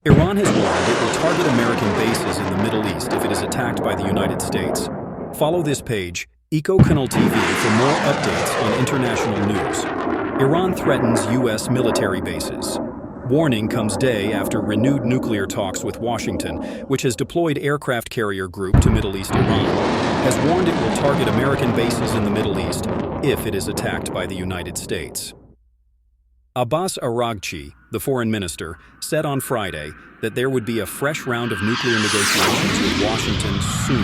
Iran has warned it will target American bases in the Middle East if it is attacked by the United States. Follow this page, ecochnneltv, for more updates on international news. Iran threatens U.S. military bases. Warning comes day after renewed nuclear talks with Washington, which has deployed aircraft carrier group to Middle East Iran, has warned it will target American bases in the Middle East if it is attacked by the United States. Abbas Araghchi, the foreign minister, said on Friday that there would be a fresh round of nuclear negotiations with Washington soon,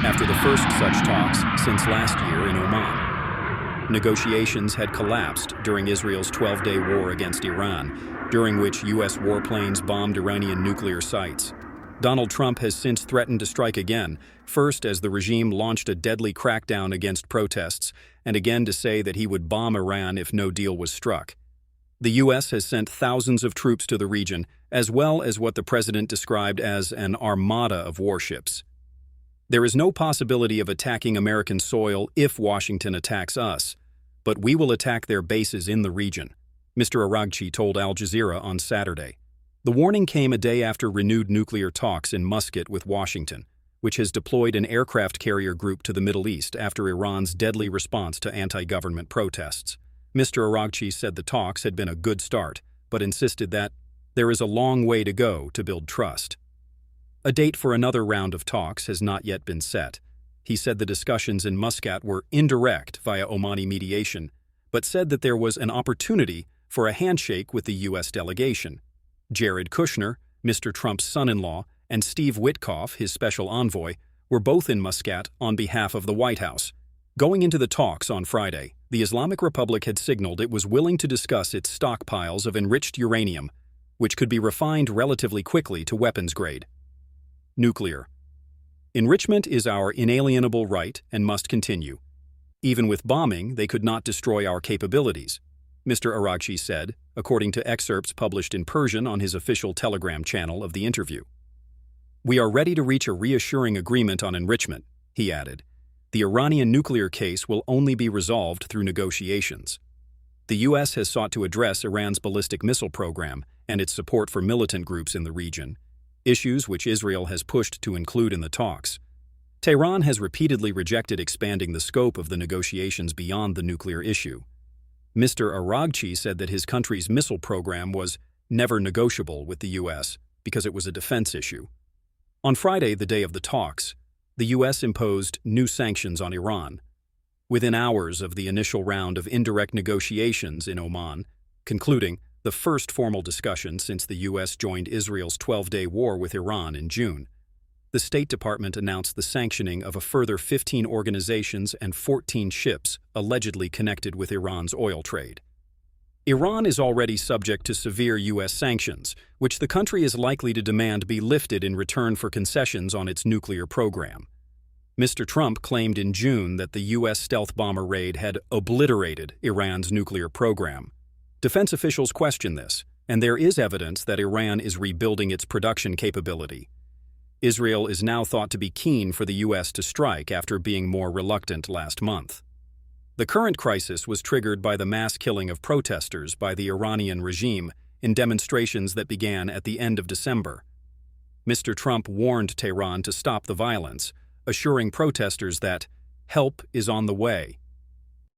after the first such talks since last year in Oman. Negotiations had collapsed during Israel's 12-day war against Iran, during which U.S. warplanes bombed Iranian nuclear sites. Donald Trump has since threatened to strike again, first as the regime launched a deadly crackdown against protests, and again to say that he would bomb Iran if no deal was struck. The U.S. has sent thousands of troops to the region, as well as what the president described as an armada of warships. There is no possibility of attacking American soil if Washington attacks us, but we will attack their bases in the region, Mr. Araghchi told Al Jazeera on Saturday. The warning came a day after renewed nuclear talks in Muscat with Washington, which has deployed an aircraft carrier group to the Middle East after Iran's deadly response to anti-government protests. Mr. Araghchi said the talks had been a good start, but insisted that there is a long way to go to build trust. A date for another round of talks has not yet been set. He said the discussions in Muscat were indirect via Omani mediation, but said that there was an opportunity for a handshake with the U.S. delegation. Jared Kushner, Mr. Trump's son-in-law, and Steve Witkoff, his special envoy, were both in Muscat on behalf of the White House. Going into the talks on Friday, the Islamic Republic had signaled it was willing to discuss its stockpiles of enriched uranium, which could be refined relatively quickly to weapons grade. Nuclear. Enrichment is our inalienable right and must continue. Even with bombing, they could not destroy our capabilities, Mr. Araghchi said, according to excerpts published in Persian on his official Telegram channel of the interview. We are ready to reach a reassuring agreement on enrichment, he added. The Iranian nuclear case will only be resolved through negotiations. The U.S. has sought to address Iran's ballistic missile program and its support for militant groups in the region, issues which Israel has pushed to include in the talks. Tehran has repeatedly rejected expanding the scope of the negotiations beyond the nuclear issue. Mr. Araghchi said that his country's missile program was never negotiable with the U.S. because it was a defense issue. On Friday, the day of the talks, the U.S. imposed new sanctions on Iran. Within hours of the initial round of indirect negotiations in Oman, concluding the first formal discussion since the U.S. joined Israel's 12-day war with Iran in June, the State Department announced the sanctioning of a further 15 organizations and 14 ships allegedly connected with Iran's oil trade. Iran is already subject to severe U.S. sanctions, which the country is likely to demand be lifted in return for concessions on its nuclear program. Mr. Trump claimed in June that the U.S. stealth bomber raid had obliterated Iran's nuclear program. Defense officials question this, and there is evidence that Iran is rebuilding its production capability. Israel is now thought to be keen for the U.S. to strike after being more reluctant last month. The current crisis was triggered by the mass killing of protesters by the Iranian regime in demonstrations that began at the end of December. Mr. Trump warned Tehran to stop the violence, assuring protesters that help is on the way.